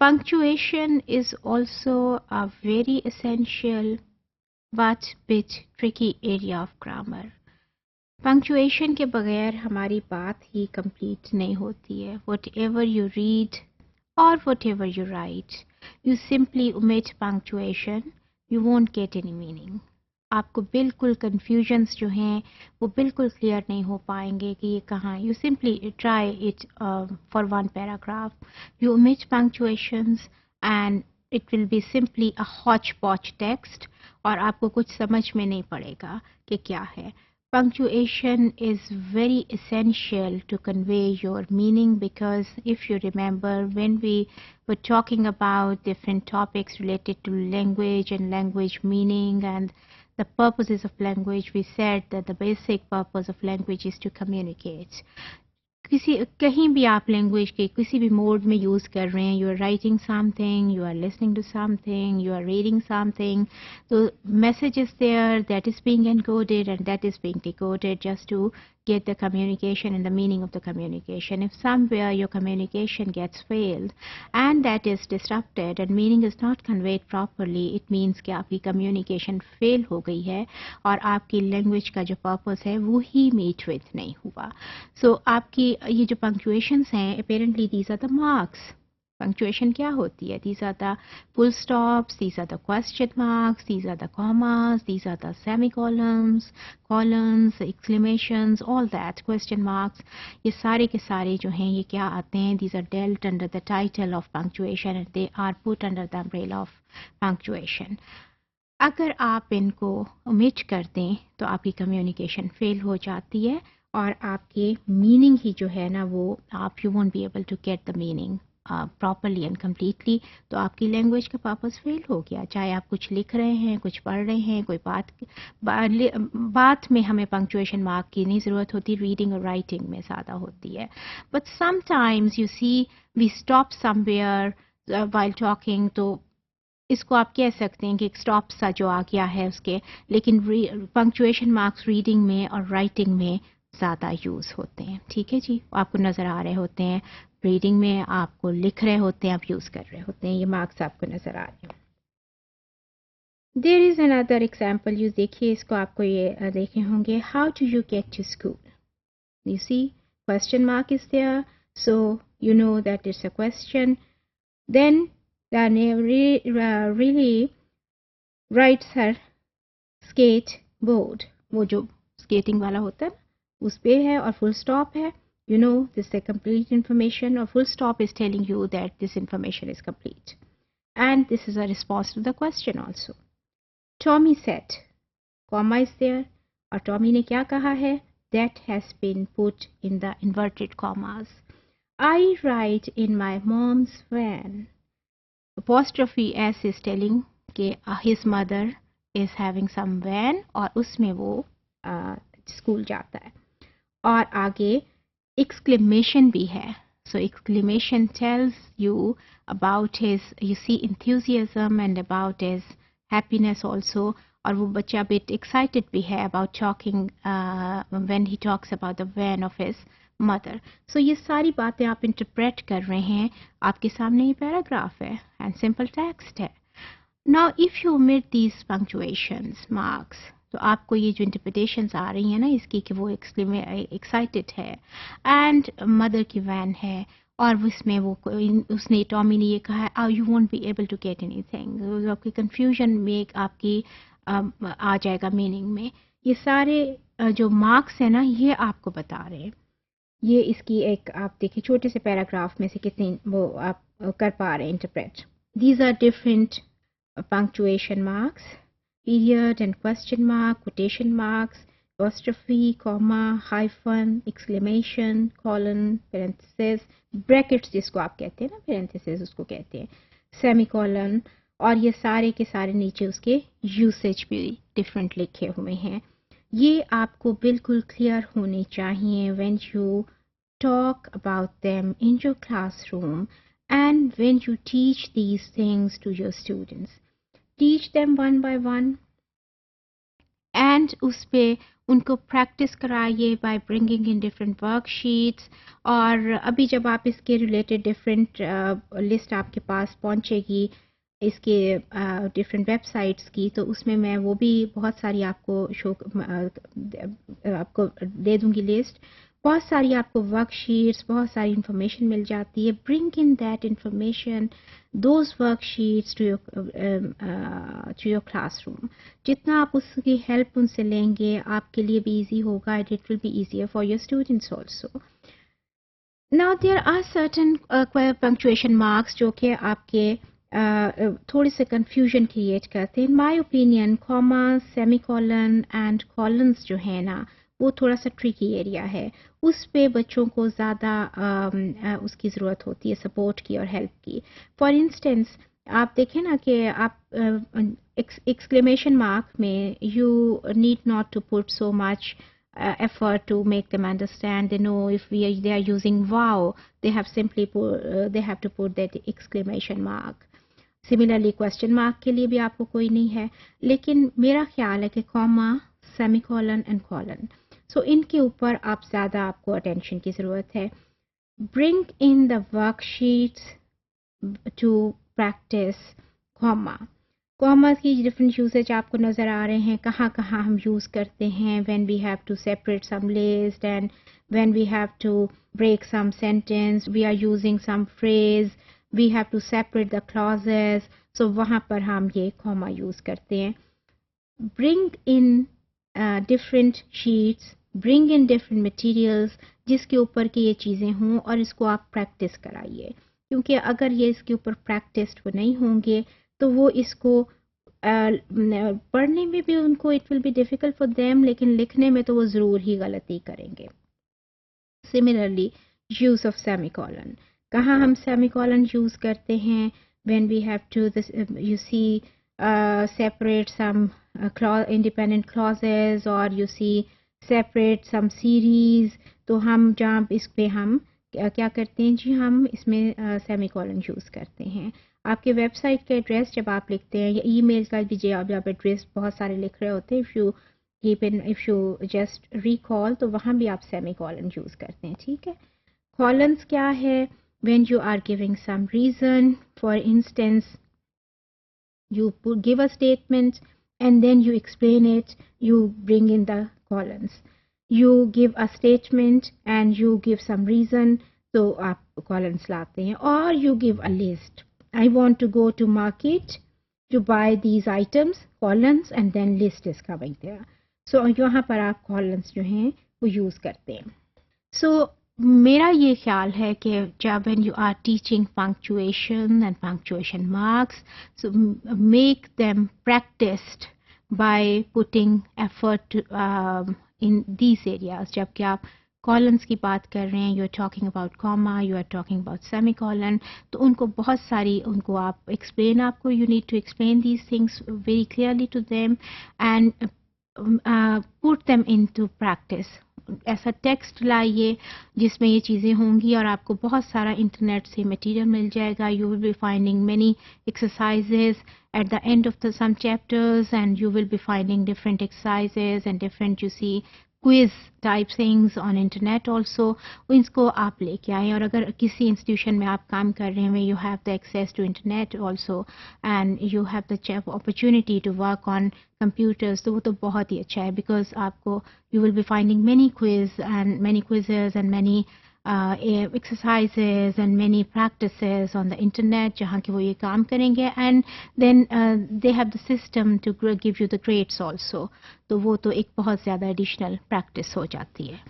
Punctuation is also a very essential but bit tricky area of grammar. Punctuation के बगैर हमारी बात ही complete नहीं होती है. Whatever you read or whatever you write, you simply omit punctuation, you won't get any meaning. आपको बिल्कुल confusions जो हैं वो बिल्कुल क्लियर नहीं हो पाएंगे कि ये कहाँ. You simply try it for one paragraph, you omit punctuations and it will be simply a Hooch पॉच टेक्स्ट और आपको कुछ समझ में नहीं पड़ेगा कि क्या है. Punctuation is very essential to convey your meaning, because if you remember, when we were talking about different topics related to language and language meaning and the purposes of language, we said that the basic purpose of language is to communicate. किसी कहीं भी आप language के किसी भी mode में use कर रहे हैं, you are writing something, you are listening to something, you are reading something, तो message is there that is being encoded and that is being decoded just to get the communication and the meaning of the communication. If somewhere your communication gets failed and that is disrupted and meaning is not conveyed properly, it means कि आपकी communication fail हो गई है और आपकी language का जो purpose है वो ही meet with नहीं हुआ. So आपकी ये जो punctuations हैं, apparently these are the marks. Punctuation क्या होती है? These are the full stops, these are the question marks, these are the commas, these are the semicolons, colons, exclamations, all that, question marks. ये सारे के सारे जो हैं ये क्या आते हैं? These are dealt under the title of punctuation and they are put under the umbrella of punctuation. अगर आप इनको omit कर दें तो आपकी communication fail हो जाती है और आपके meaning ही जो है ना वो आप you won't be able to get the meaning properly and completely. तो आपकी लैंग्वेज का पर्पस फेल हो गया. चाहे आप कुछ लिख रहे हैं, कुछ पढ़ रहे हैं, कोई बात में हमें पंक्चुएशन मार्क की नहीं ज़रूरत होती, रीडिंग और राइटिंग में ज़्यादा होती है. But sometimes you see we stop somewhere while talking, तो इसको आप कह सकते हैं कि एक स्टॉप सा जो आ गया है उसके, लेकिन पंक्चुएशन मार्क्स रीडिंग में और राइटिंग में ज़्यादा यूज़ होते हैं. ठीक है जी, आपको नज़र आ रहे होते हैं, रीडिंग में आपको लिख रहे होते हैं, आप यूज़ कर रहे होते हैं, ये मार्क्स आपको नज़र आ रहे हैं. There is another example, you देखिए इसको, आपको ये देखे होंगे. How do you get to school? You see question mark is there, so you know that it's a question. Then really writes her skate board, वो जो स्केटिंग वाला होता है उस पे है और फुल स्टॉप है. You know this is a complete information, or full stop is telling you that this information is complete. And this is a response to the question also. Tommy said, comma is there, और Tommy ने क्या कहा है? That has been put in the inverted commas. I ride in my mom's van. Apostrophe S is telling कि his mother is having some van और उसमें वो school जाता है. और आगे exclamation भी है. So exclamation tells you about his, you see, enthusiasm and about his happiness also. और वो बच्चा bit excited भी है about talking when he talks about the van of his mother. So ये सारी बातें आप interpret कर रहे हैं. आपके सामने ये पैराग्राफ है and simple text है. Now if you omit these punctuations marks, तो आपको ये जो इंटरप्रिटेशंस आ रही हैं ना इसकी कि वो एक्साइटेड है एंड मदर की वैन है और उसमें वो उसने टॉमी ने ये कहा है you won't be able to get anything, आपकी कंफ्यूजन में आपकी आ जाएगा मीनिंग में. ये सारे जो मार्क्स है ना ये आपको बता रहे हैं. ये इसकी एक आप देखिए छोटे से पैराग्राफ में से कितनी वो आप कर पा रहे हैं interpret. These are different punctuation marks, period and question mark, quotation marks, apostrophe, comma, hyphen, exclamation, colon, parenthesis, brackets जिसको आप कहते हैं ना, parenthesis उसको कहते हैं, semicolon, और ये सारे के सारे नीचे उसके usage भी different लिखे हुए हैं. ये आपको बिल्कुल clear होने चाहिए when you talk about them in your classroom and when you teach these things to your students. Teach them one by one and उस पे उनको प्रैक्टिस कराइए by bringing in different worksheets. और अभी जब आप इसके रिलेटेड डिफरेंट लिस्ट आपके पास पहुंचेगी इसके डिफरेंट वेबसाइट्स की, तो उसमें मैं वो भी बहुत सारी आपको आपको दे दूंगी लिस्ट। बहुत सारी आपको वर्कशीट्स, बहुत सारी इंफॉर्मेशन मिल जाती है। Bring in that information, those worksheets to your classroom. जितना आप उसकी हेल्प उनसे लेंगे आपके लिए भी इजी होगा, it will be easier for your students also. Now there are certain punctuation marks जो कि आपके थोड़ी से कंफ्यूजन क्रिएट करते हैं। In my opinion comma, semicolon and colons जो है ना, वो थोड़ा सा ट्रिकी एरिया है। उस पे बच्चों को ज़्यादा उसकी ज़रूरत होती है, सपोर्ट की और हेल्प की। फॉर इंस्टेंस आप देखें ना कि आप एक्सक्लेमेशन मार्क में you need not to put so much effort to make them understand. They know if they are using wow, they have they have to put that exclamation mark. Similarly question mark के लिए भी आपको कोई नहीं है, लेकिन मेरा ख्याल है कि कॉमा, सेमीकोलन एंड कॉलन, सो इनके ऊपर आप ज़्यादा आपको अटेंशन की ज़रूरत है। Bring in the worksheets to practice comma. Commerce की डिफरेंट यूसेज आपको नज़र आ रहे हैं, कहाँ कहाँ हम यूज़ करते हैं। When we have to separate some list and when we have to break some sentence, we are using some phrase, we have to separate the clauses, so वहाँ पर हम ये कॉमा यूज़ करते हैं। Bring in different sheets, bring in different materials जिसके ऊपर की ये चीज़ें हों, और इसको आप प्रैक्टिस कराइए, क्योंकि अगर ये इसके ऊपर प्रैक्टिस वो नहीं होंगे तो वो इसको पढ़ने में भी उनको it will be difficult for them, लेकिन लिखने में तो वो ज़रूर ही गलती करेंगे। सिमिलरली यूज़ ऑफ सेमीकोलन, कहाँ हम सेमीकोलन यूज़ करते हैं? When we have to this you see separate some independent clauses, और you see separate some series, तो हम जहाँ इस पे हम क्या करते हैं जी, हम इसमें सेमीकोलन यूज़ करते हैं। आपके वेबसाइट का एड्रेस जब आप लिखते हैं, या ईमेल का भी जब आप एड्रेस बहुत सारे लिख रहे होते हैं, इफ़ यू जस्ट रिकॉल, तो वहाँ भी आप सेमीकोलन यूज़ करते हैं, ठीक है। कॉलन्स क्या है? When you are giving some reason, for instance you give a statement and then you explain it, you bring in the columns. You give a statement and you give some reason, so आप columns लाते हैं। or you give a list, I want to go to market to buy these items, columns, and then list is coming there. so यहाँ पर आप columns जो हैं वो use करते हैं। so मेरा ये ख्याल है कि जब when you are teaching punctuation and punctuation marks, so make them practiced by putting effort in these areas. जबकि आप colons की बात कर रहे हैं, you are talking about comma, you are talking about semicolon, तो उनको बहुत सारी उनको आप explain, आपको you need to explain these things very clearly to them and put them into practice. ऐसा टेक्स्ट लाइए जिसमें ये चीज़ें होंगी, और आपको बहुत सारा इंटरनेट से मटेरियल मिल जाएगा। You will be finding many exercises at the end of the some chapters, and you will be finding different exercises and different you see quiz type things on internet also. इसको आप लेके आएँ, और अगर किसी institution में आप काम कर रहे हैं, you have the access to internet also and you have the opportunity to work on computers, तो वो तो बहुत ही अच्छा है, बिकॉज आपको you will be finding many quiz and many quizzes and many exercises and many practices on the internet जहाँ के वो ये काम करेंगे, and then they have the system to give you the grades also, तो वो तो एक बहुत ज़्यादा additional practice हो जाती है।